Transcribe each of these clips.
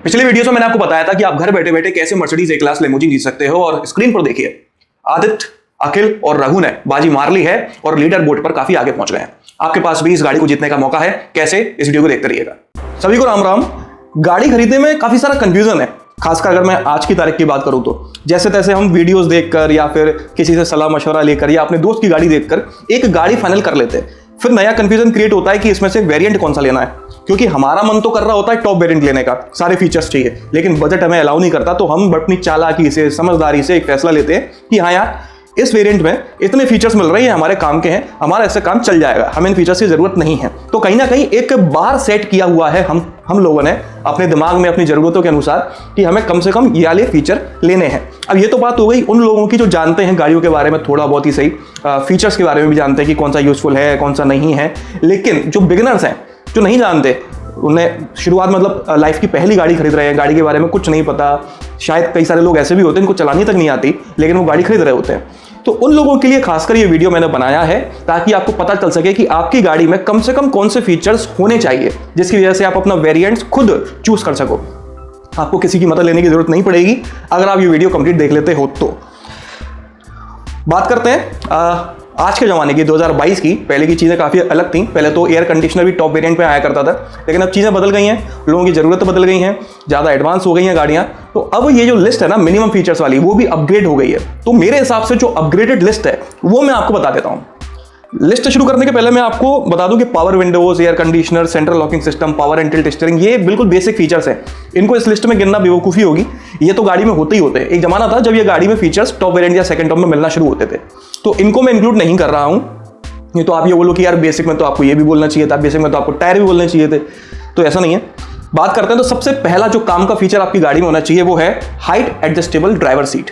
पिछले वीडियो में मैंने आपको बताया था कि आप घर बैठे बैठे कैसे मर्सिडीज ए क्लास लिमोजिन जीत सकते हो, और स्क्रीन पर देखिए आदित्य, अखिल और रघु ने बाजी मार ली है और लीडर बोर्ड पर काफी आगे पहुंच गए हैं। आपके पास भी इस गाड़ी को जीतने का मौका है। कैसे, इस वीडियो को देखते रहिएगा। सभी को राम राम। गाड़ी खरीदने में काफी सारा कंफ्यूजन है, खासकर अगर मैं आज की तारीख की बात करूं तो जैसे तैसे हम वीडियोस देखकर या फिर किसी से सलाह मशवरा लेकर या अपने दोस्त की गाड़ी देखकर एक गाड़ी फाइनल कर लेते हैं। फिर नया कंफ्यूजन क्रिएट होता है कि इसमें से वेरिएंट कौन सा लेना है, क्योंकि हमारा मन तो कर रहा होता है टॉप वेरिएंट लेने का, सारे फीचर्स चाहिए, लेकिन बजट हमें अलाउ नहीं करता। तो हम अपनी चालाकी से, समझदारी से एक फैसला लेते हैं कि हाँ यार, इस वेरिएंट में इतने फीचर्स मिल रहे हैं, हमारे काम के हैं, हमारा ऐसे काम चल जाएगा, हमें इन फीचर्स की जरूरत नहीं है। तो कहीं ना कहीं एक बार सेट किया हुआ है हम लोगों ने अपने दिमाग में अपनी जरूरतों के अनुसार कि हमें कम से कम ये वाले फीचर लेने हैं। अब ये तो बात हो गई उन लोगों की जो जानते हैं गाड़ियों के बारे में थोड़ा बहुत ही सही, फीचर्स के बारे में भी जानते हैं कि कौन सा यूजफुल है, कौन सा नहीं है। लेकिन जो बिगिनर्स हैं, जो नहीं जानते, उन्हें शुरुआत मतलब लाइफ की पहली गाड़ी खरीद रहे हैं, गाड़ी के बारे में कुछ नहीं पता, शायद कई सारे लोग ऐसे भी होते हैं इनको चलानी तक नहीं आती, लेकिन वो गाड़ी खरीद रहे होते हैं। तो उन लोगों के लिए खासकर ये वीडियो मैंने बनाया है ताकि आपको पता चल सके कि आपकी गाड़ी में कम से कम कौन से फीचर्स होने चाहिए जिसकी वजह से आप अपना वेरिएंट्स खुद चूज कर सको। आपको किसी की मदद लेने की जरूरत नहीं पड़ेगी अगर आप ये वीडियो कंप्लीट देख लेते हो। तो बात करते हैं आज के ज़माने की 2022 की। पहले की चीज़ें काफ़ी अलग थी। पहले तो एयर कंडीशनर भी टॉप वेरिएंट पे आया करता था, लेकिन अब चीज़ें बदल गई हैं, लोगों की ज़रूरत बदल गई हैं, ज़्यादा एडवांस हो गई हैं गाड़ियाँ। तो अब ये जो लिस्ट है ना मिनिमम फीचर्स वाली, वो भी अपग्रेड हो गई है। तो मेरे हिसाब से जो अपग्रेडेड लिस्ट है वो मैं आपको बता देता हूँ। लिस्ट शुरू करने के पहले मैं आपको बता दूं कि power Windows, air conditioner, central locking system, power and tilt steering, ये बिल्कुल बेसिक फीचर्स हैं। इनको इस लिस्ट में गिनना बेवकूफ़ी होगी, ये तो गाड़ी में होते ही होते हैं। एक जमाना था जब ये गाड़ी में फीचर्स टॉप वेरिएंट या सेकंड टॉप में मिलना शुरू होते थे, तो इनको मैं इंक्लूड नहीं कर रहा हूं। नहीं तो आप ये बोलो कि यार बेसिक में तो आपको ये भी बोलना चाहिए था, बेसिक में तो आपको टायर भी बोलने चाहिए थे, तो ऐसा नहीं है। बात करते हैं तो सबसे पहला जो काम का फीचर आपकी गाड़ी में होना चाहिए वो है हाइट एडजस्टेबल ड्राइवर सीट।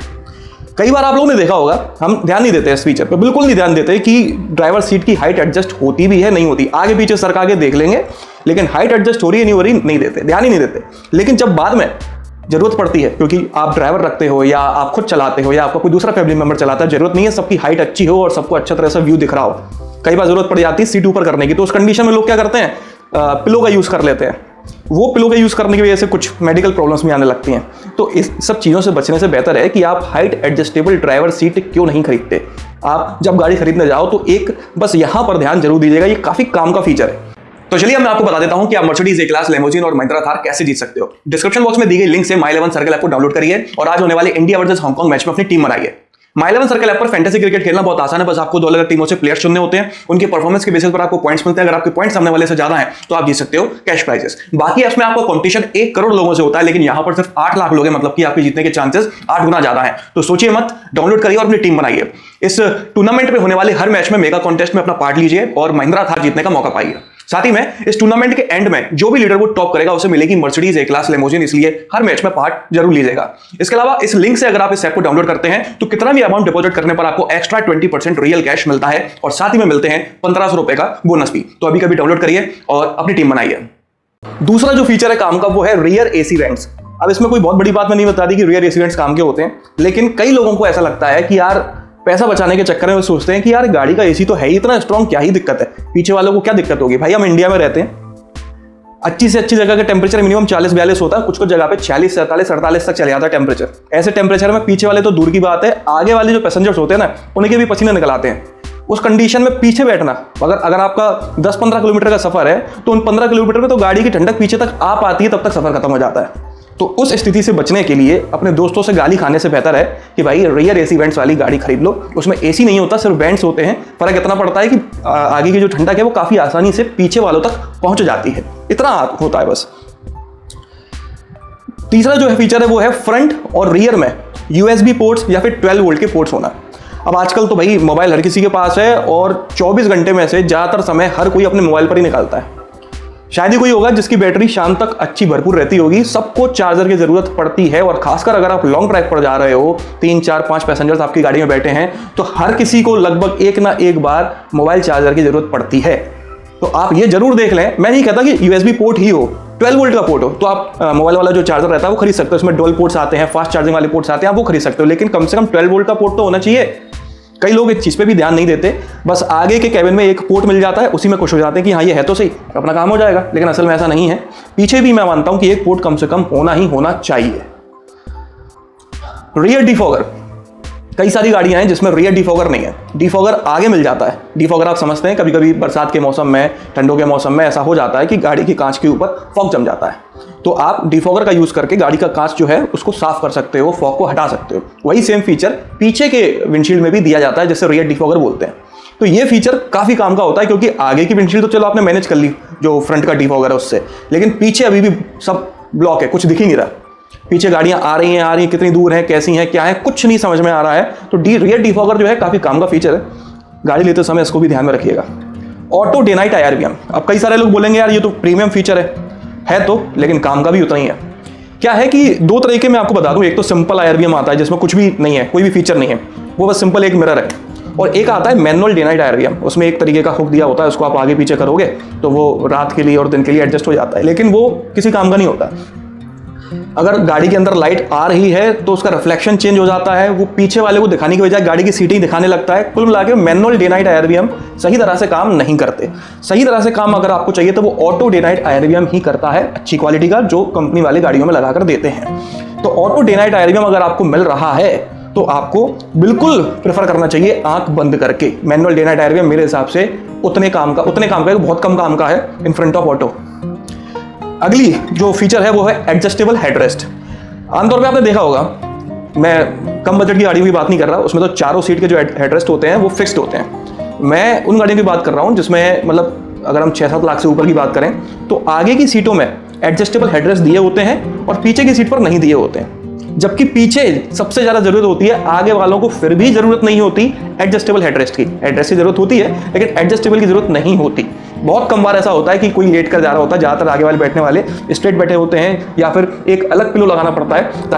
कई बार आप लोगों ने देखा होगा, हम ध्यान नहीं देते इस फीचर पे, बिल्कुल नहीं ध्यान देते कि ड्राइवर सीट की हाइट एडजस्ट होती भी है, नहीं होती। आगे पीछे सरका के देख लेंगे, लेकिन हाइट एडजस्ट हो रही है नहीं हो रही नहीं देते, ध्यान ही नहीं देते। लेकिन जब बाद में जरूरत पड़ती है, क्योंकि आप ड्राइवर रखते हो या आप खुद चलाते हो या आपका कोई दूसरा फैमिली मेंबर चलाता है, जरूरत नहीं है सबकी हाइट अच्छी हो और सबको अच्छा तरह से व्यू दिख रहा हो। कई बार जरूरत पड़ जाती है सीट ऊपर करने की, तो उस कंडीशन में लोग क्या करते हैं, पिलो का यूज कर लेते हैं। वो पिलो का यूज करने की वजह से कुछ मेडिकल प्रॉब्लम्स भी आने लगती हैं। तो इस सब चीज़ों से बचने से बेहतर है कि आप हाइट एडजस्टेबल ड्राइवर सीट क्यों नहीं खरीदते। आप जब गाड़ी खरीदने जाओ तो एक बस यहां पर ध्यान जरूर दीजिएगा, ये काफी काम का फीचर है। तो चलिए मैं आपको बता देता हूं कि आप मर्सिडीज ए क्लास लिमोजिन और महिंद्रा थार कैसे जीत सकते हो। डिस्क्रिप्शन बॉक्स में दी गई लिंक से माई 11 सर्कल ऐप को डाउनलोड करिए और आज होने वाले इंडिया वर्सेस हांगकांग मैच में अपनी टीम बनाइए। माई 11 सर्कल ऐप पर फैंटेसी क्रिकेट खेलना बहुत आसान है। बस आपको दो अलग टीमों से प्लेयर्स चुनने होते हैं, उनके परफॉर्मेंस के बेसिस पर आपको पॉइंट्स मिलते हैं। अगर आपके पॉइंट्स सामने वाले से ज्यादा हैं तो आप जीत सकते हो कैश प्राइजेस। बाकी इसमें आपका कंपटीशन 1 करोड़ लोगों से होता है, लेकिन यहां पर सिर्फ 8 लाख लोग हैं, मतलब कि आपके जीतने के चांसेस 8 गुना ज्यादा हैं। तो सोचिए मत, डाउनलोड करिए और अपनी टीम बनाइए। इस टूर्नामेंट में होने वाले हर मैच में मेगा कॉन्टेस्ट में अपना पार्ट लीजिए और महिंद्रा थार जीतने का मौका पाइए। साथ ही में इस टूर्नामेंट के एंड में जो भी लीडर वो टॉप करेगा उसे मिलेगी मर्सिडीज ए क्लास लिमोजिन, इसलिए हर मैच में पार्ट जरूर लीजिएगा। इसके अलावा इस लिंक से अगर आप इस ऐप को डाउनलोड करते हैं तो कितना भी अमाउंट डिपॉजिट करने पर आपको एक्स्ट्रा 20% रियल कैश मिलता है और साथ ही में मिलते हैं 1500 रुपए का बोनस भी। तो अभी कभी डाउनलोड करिए और अपनी टीम बनाइए। दूसरा जो फीचर है काम का वो है रियर एसी वेंट्स। अब इसमें कोई बहुत बड़ी बात मैं नहीं बता दी कि रियर एसी वेंट्स काम के होते हैं, लेकिन कई लोगों को ऐसा लगता है कि यार पैसा बचाने के चक्कर में वो सोचते हैं कि यार गाड़ी का एसी तो है ही इतना स्ट्रांग, क्या ही दिक्कत है, पीछे वालों को क्या दिक्कत होगी। भाई हम इंडिया में रहते हैं, अच्छी से अच्छी जगह का टेम्परेचर मिनिमम 40-42 होता है, कुछ कुछ जगह पे 46, 47, 48 तक चले जाता है टेम्परेचर। ऐसे टेम्परेचर में पीछे वाले तो दूर की बात है, आगे वाले जो पैसेंजर्स होते हैं ना, उनके भी पसीने निकल आते हैं। उस कंडीशन में पीछे बैठना, अगर आपका 10-15 किलोमीटर का सफर है तो उन 15 किलोमीटर में तो गाड़ी की ठंडक पीछे तक आ पाती है, तब तक सफर खत्म हो जाता है। तो उस स्थिति से बचने के लिए अपने दोस्तों से गाली खाने से बेहतर है कि भाई रियर एसी वेंट्स वाली गाड़ी खरीद लो। उसमें एसी नहीं होता, सिर्फ वेंट्स होते हैं। फर्क इतना पड़ता है कि आगे की जो ठंडक है वो काफी आसानी से पीछे वालों तक पहुंच जाती है, इतना होता है बस। तीसरा जो है फीचर है वो है फ्रंट और रियर में यूएसबी पोर्ट्स या फिर 12 वोल्ट के पोर्ट्स होना। अब आजकल तो भाई मोबाइल हर किसी के पास है और 24 घंटे में से ज्यादातर समय हर कोई अपने मोबाइल पर ही निकालता है। शायद ही कोई होगा जिसकी बैटरी शाम तक अच्छी भरपूर रहती होगी। सबको चार्जर की जरूरत पड़ती है और खासकर अगर आप लॉन्ग ड्राइव पर जा रहे हो, 3, 4, 5 पैसेंजर्स आपकी गाड़ी में बैठे हैं, तो हर किसी को लगभग एक ना एक बार मोबाइल चार्जर की जरूरत पड़ती है। तो आप ये जरूर देख लें, मैं नहीं कहता कि यूएसबी पोर्ट ही हो, 12 वोल्ट का पोर्ट हो तो आप मोबाइल वाला जो चार्जर रहता है वो खरीद सकते हो। इसमें डुअल पोर्ट्स आते हैं, फास्ट चार्जिंग वाले पोर्ट्स आते हैं, आप वो खरीद सकते हो, लेकिन कम से कम 12 वोल्ट का पोर्ट तो होना चाहिए। कई लोग इस चीज़ पे भी ध्यान नहीं देते, बस आगे के कैबिन में एक पोर्ट मिल जाता है, उसी में खुश हो जाते हैं कि हाँ ये है तो सही, अपना काम हो जाएगा, लेकिन असल में ऐसा नहीं है। पीछे भी मैं मानता हूं कि एक पोर्ट कम से कम होना ही होना चाहिए। रियर डिफॉगर, कई सारी गाड़ियां हैं जिसमें रियर डिफॉगर नहीं है, डिफॉगर आगे मिल जाता है। डिफॉगर आप समझते हैं, कभी कभी बरसात के मौसम में, ठंडों के मौसम में ऐसा हो जाता है कि गाड़ी की कांच के ऊपर फॉग जम जाता है, तो आप डिफॉगर का यूज करके गाड़ी का कांच जो है उसको साफ कर सकते हो, फॉग को हटा सकते हो। वही सेम फीचर पीछे के विंडशील्ड में भी दिया जाता है, जिससे रियर डिफॉगर बोलते हैं। तो ये फीचर काफी काम का होता है, क्योंकि आगे की विंडशील्ड तो चलो आपने मैनेज कर ली जो फ्रंट का डिफॉगर है उससे, लेकिन पीछे अभी भी सब ब्लॉक है, कुछ दिख ही नहीं रहा। पीछे गाड़ियां आ रही हैं, कितनी दूर हैं, कैसी हैं, क्या है, कुछ नहीं समझ में आ रहा है। तो रियर डिफॉगर जो है काफी काम का फीचर है, गाड़ी लेते समय इसको भी ध्यान में रखिएगा। ऑटो डे नाइट IRVM, अब कई सारे लोग बोलेंगे यार ये तो प्रीमियम फीचर है तो, लेकिन काम का भी उतना ही है। क्या है कि दो तरीके मैं आपको बता दूं, एक तो सिंपल IRVM आता है जिसमें कुछ भी नहीं है, कोई भी फीचर नहीं है, वो बस सिंपल एक मिरर है, और एक आता है मैनुअल डे नाइट IRVM, उसमें एक तरीके का हुक दिया होता है, उसको आप आगे पीछे करोगे तो वो रात के लिए और दिन के लिए एडजस्ट हो जाता है, लेकिन वो किसी काम का नहीं होता। अगर गाड़ी के अंदर लाइट आ रही है तो उसका रिफ्लेक्शन चेंज हो जाता है, वो पीछे वाले को दिखाने की बजाय गाड़ी की सीटें दिखाने लगता है। कुल मिला के मैनुअल डे नाइट IRVM सही तरह से काम नहीं करते। सही तरह से काम अगर आपको चाहिए तो वो ऑटो डे नाइट IRVM ही करता है, अच्छी क्वालिटी का, जो कंपनी वाले गाड़ियों में लगाकर देते हैं। तो ऑटो डे नाइट IRVM अगर आपको मिल रहा है तो आपको बिल्कुल प्रेफर करना चाहिए आंख बंद करके। मैनुअल डे नाइट IRVM मेरे हिसाब से उतने काम का बहुत कम काम का है इन फ्रंट ऑफ ऑटो। अगली जो फीचर है वो है एडजस्टेबल हेडरेस्ट। आमतौर पे आपने देखा होगा, मैं कम बजट की गाड़ियों की बात नहीं कर रहा, उसमें तो चारों सीट के जो हेडरेस्ट होते हैं वो फिक्स्ड होते हैं। मैं उन गाड़ियों की बात कर रहा हूँ जिसमें मतलब अगर हम 6-7 लाख से ऊपर की बात करें तो आगे की सीटों में एडजस्टेबल हेडरेस्ट दिए होते हैं और पीछे की सीट पर नहीं दिए होते हैं। जबकि पीछे सबसे ज्यादा जरूरत होती है, आगे वालों को फिर भी जरूरत नहीं होती एडजस्टेबल हेडरेस्ट की। हेडरेस्ट की जरूरत होती है लेकिन एडजस्टेबल की जरूरत नहीं होती। बहुत कम बार ऐसा होता है कि कोई लेट कर जा रहा होता है, ज्यादातर आगे वाले बैठने वाले स्ट्रेट बैठे होते हैं या फिर एक अलग पिलो लगाना पड़ता है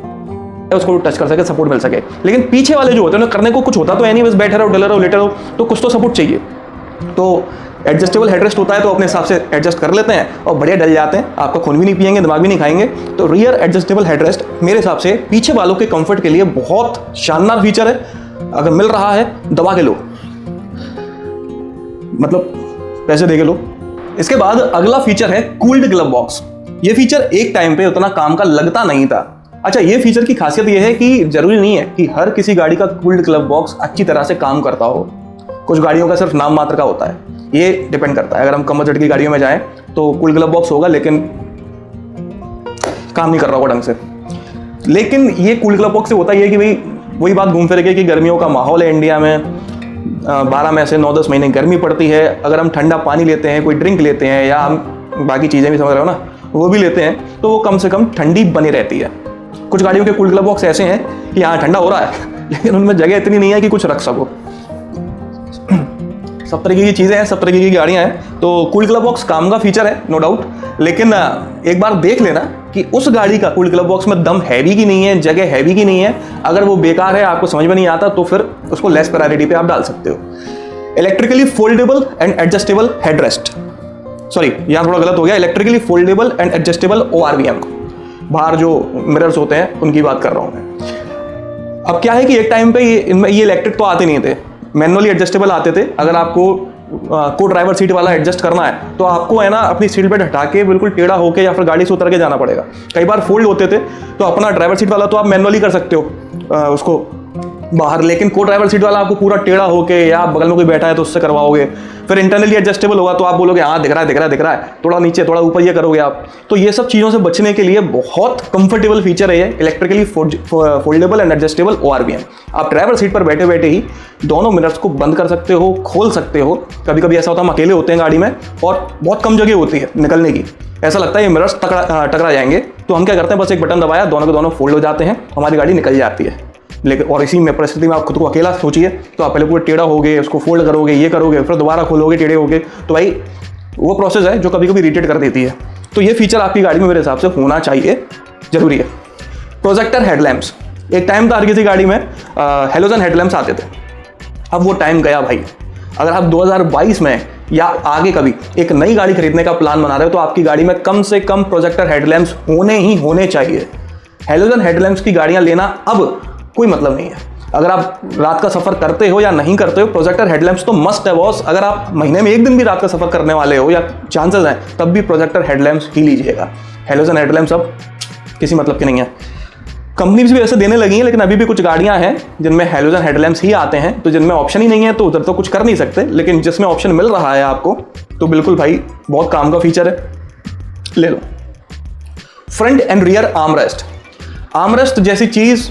उसको टच कर सके, सपोर्ट मिल सके। लेकिन पीछे वाले जो होते हैं उन्हें करने को कुछ होता तो है नहीं, बस बैठे रहो, डले रहो, लेटे रहो, तो कुछ तो सपोर्ट चाहिए। तो एडजस्टेबल हेडरेस्ट होता है तो अपने हिसाब से एडजस्ट कर लेते हैं और बढ़िया डल जाते हैं, आपका खून भी नहीं पिएंगे, दिमाग भी नहीं खाएंगे। तो रियर एडजस्टेबल हेडरेस्ट मेरे हिसाब से पीछे वालों के कंफर्ट के लिए बहुत शानदार फीचर है। अगर मिल रहा है दबा के लो, मतलब पैसे दे के लो। इसके बाद अगला फीचर है कूल्ड ग्लव बॉक्स। ये फीचर एक टाइम पे उतना काम का लगता नहीं था। अच्छा, ये फीचर की खासियत ये है कि जरूरी नहीं है कि हर किसी गाड़ी का कूल्ड ग्लव बॉक्स अच्छी तरह से काम करता हो, कुछ गाड़ियों का सिर्फ नाम मात्र का होता है। ये डिपेंड करता है, अगर हम कम बजट की गाड़ियों में जाएं तो कूल्ड ग्लव बॉक्स होगा लेकिन काम नहीं कर रहा होगा ढंग से। लेकिन ये कूल्ड ग्लव बॉक्स से होता ही है कि भाई वही बात घूम फिर के कि गर्मियों का माहौल है इंडिया में, 12 में से 9-10 महीने गर्मी पड़ती है। अगर हम ठंडा पानी लेते हैं, कोई ड्रिंक लेते हैं या हम बाकी चीज़ें भी समझ रहे हो ना, वो भी लेते हैं, तो वो कम से कम ठंडी बनी रहती है। कुछ गाड़ियों के कूल्ड ग्लव बॉक्स ऐसे हैं कि हाँ ठंडा हो रहा है लेकिन उनमें जगह इतनी नहीं है कि कुछ रख सको। सब तरीके की चीज़ें हैं, सब तरीके की गाड़ियाँ हैं, तो कूल्ड ग्लव बॉक्स काम का फीचर है नो डाउट। लेकिन एक बार देख लेना कि उस गाड़ी का कूल्ड ग्लव बॉक्स में दम है भी कि नहीं है, जगह है भी कि नहीं है। अगर वो बेकार है, आपको समझ में नहीं आता, तो फिर उसको लेस प्रायोरिटी पे आप डाल सकते हो। Electrically foldable and adjustable headrest, sorry यहाँ थोड़ा गलत हो गया, electrically foldable and adjustable ORVM, बाहर जो मिरर्स होते हैं उनकी बात कर रहा हूँ मैं। अब क्या है कि एक टाइम पे इनमें ये इलेक्ट्रिक तो आते नहीं थे, मैनुअली एडजस्टेबल आते थे। अगर आपको को ड्राइवर सीट वाला एडजस्ट करना है तो आपको है ना अपनी सीट बेल्ट हटा के बिल्कुल टेढ़ा होके या फिर गाड़ी से उतर के जाना पड़ेगा। कई बार फोल्ड होते थे तो अपना ड्राइवर सीट वाला तो आप मैनुअली कर सकते हो उसको बाहर, लेकिन को ड्राइवर सीट वाला आपको पूरा टेढ़ा होके या बगल में कोई बैठा है तो उससे करवाओगे। फिर इंटरनली एडजस्टेबल होगा तो आप बोलोगे हाँ दिख रहा है, थोड़ा नीचे थोड़ा ऊपर ये करोगे आप। तो ये सब चीज़ों से बचने के लिए बहुत कंफर्टेबल फीचर है ये electrically foldable and adjustable ORVM। आप ड्राइवर सीट पर बैठे बैठे ही दोनों मिरर्स को बंद कर सकते हो, खोल सकते हो। कभी कभी ऐसा होता है हम अकेले होते हैं गाड़ी में और बहुत कम जगह होती है निकलने की, ऐसा लगता है ये मिरर्स टकरा जाएंगे, तो हम क्या करते हैं बस एक बटन दबाया, दोनों के दोनों फोल्ड हो जाते हैं, हमारी गाड़ी निकल जाती है। लेकिन और इसी में परिस्थिति में आप खुद को अकेला सोचिए तो आप पहले पूरे टेढ़ा होगे, उसको फोल्ड करोगे, ये करोगे, फिर दोबारा खोलोगे टेढ़े होगे, तो भाई वो प्रोसेस है जो कभी कभी इरिटेट कर देती है। तो ये फीचर आपकी गाड़ी में मेरे हिसाब से होना चाहिए, जरूरी है। प्रोजेक्टर हेडलैम्प्स, एक टाइम था हर किसी गाड़ी में हेलोजन हेडलैम्प्स आते थे, अब वो टाइम गया भाई। अगर आप 2022 में या आगे कभी एक नई गाड़ी खरीदने का प्लान बना रहे हो तो आपकी गाड़ी में कम से कम प्रोजेक्टर हेडलैम्प्स होने चाहिए। हेलोजन हेडलैम्प्स की गाड़ियां लेना अब कोई मतलब नहीं है। अगर आप रात का सफर करते हो या नहीं करते हो, प्रोजेक्टर हेडलैम्प्स तो मस्ट है बॉस। अगर आप महीने में एक दिन भी रात का सफर करने वाले हो या चांसेस हैं, तब भी प्रोजेक्टर हेडलैम्प्स ही लीजिएगा। हेलोजन हेडलैम्प्स अब किसी मतलब के नहीं है। कंपनीज भी ऐसे देने लगी हैं, लेकिन अभी भी कुछ गाड़ियां हैं जिनमें हेलोजन हेडलैम्प्स ही आते हैं, तो जिनमें ऑप्शन ही नहीं है तो उधर तो कुछ कर नहीं सकते, लेकिन जिसमें ऑप्शन मिल रहा है आपको तो बिल्कुल भाई बहुत काम का फीचर है, ले लो। Front and rear armrest. Armrest जैसी चीज़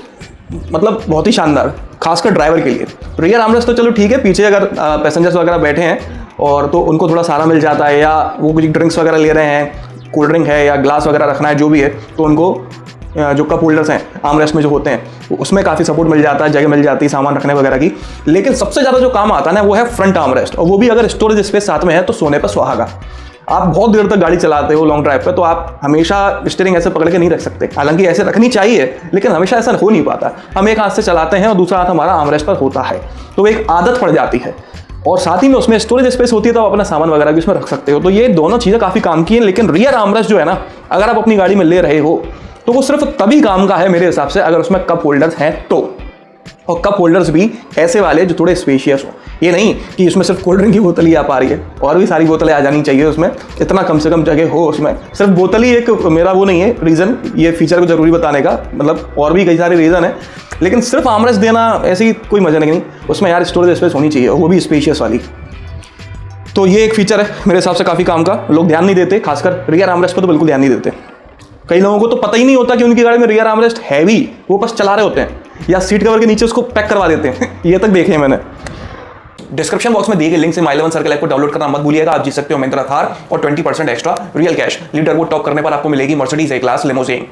मतलब बहुत ही शानदार, खासकर ड्राइवर के लिए। रियर आर्मरेस्ट तो चलो ठीक है, पीछे अगर पैसेंजर्स वगैरह बैठे हैं और तो उनको थोड़ा सहारा मिल जाता है, या वो कुछ ड्रिंक्स वगैरह ले रहे हैं, कोल्ड ड्रिंक है या ग्लास वगैरह रखना है, जो भी है, तो उनको जो कप होल्डर्स हैं आर्मरेस्ट में जो होते हैं उसमें काफ़ी सपोर्ट मिल जाता है, जगह मिल जाती है सामान रखने वगैरह की। लेकिन सबसे ज़्यादा जो काम आता है ना वो है फ्रंट आर्मरेस्ट, और वो भी अगर स्टोरेज स्पेस साथ में है तो सोने पर सुहागा। आप बहुत देर तक गाड़ी चलाते हो लॉन्ग ड्राइव पे, तो आप हमेशा स्टीयरिंग ऐसे पकड़ के नहीं रख सकते। हालांकि ऐसे रखनी चाहिए, लेकिन हमेशा ऐसा हो नहीं पाता। हम एक हाथ से चलाते हैं और दूसरा हाथ हमारा आर्मरेस्ट पर होता है, तो एक आदत पड़ जाती है। और साथ ही में उसमें स्टोरेज स्पेस होती है, तो आप अपना सामान वगैरह भी उसमें रख सकते हो। तो ये दोनों चीज़ें काफ़ी काम की हैं। लेकिन रियर आर्मरेस्ट जो है ना, अगर आप अपनी गाड़ी में ले रहे हो तो वो सिर्फ तभी काम का है मेरे हिसाब से अगर उसमें कप होल्डर्स हैं तो, और कप होल्डर्स भी ऐसे वाले जो थोड़े स्पेशियस हो। ये नहीं कि उसमें सिर्फ कोल्ड ड्रिंक की बोतल ही आ पा रही है, और भी सारी बोतलें आ जानी चाहिए उसमें, इतना कम से कम जगह हो उसमें। सिर्फ बोतल ही एक मेरा वो नहीं है रीज़न ये फीचर को जरूरी बताने का, मतलब और भी कई सारे रीज़न है, लेकिन सिर्फ आर्मरेस्ट देना ऐसी कोई मजा नहीं। उसमें यार स्टोरेज स्पेस होनी चाहिए, वो भी स्पेशियस वाली। तो ये एक फीचर है मेरे हिसाब से काफ़ी काम का, लोग ध्यान नहीं देते, खासकर रियर आर्मरेस्ट पर तो बिल्कुल ध्यान नहीं देते। कई लोगों को तो पता ही नहीं होता कि उनकी गाड़ी में रियर आर्मरेस्ट है भी, वो बस चला रहे होते हैं या सीट कवर के नीचे उसको पैक करवा देते हैं। ये तक देखे हैं मैंने। डिस्क्रिप्शन बॉक्स में दिए गए लिंक से My11 सर्कल ऐप को डाउनलोड करना मत भूलिएगा। आप जीत सकते हो महिंद्रा थार और 20% extra real cash. Leader board top करने पर आपको मिलेगी मर्सिडीज ए क्लास लिमोजिन।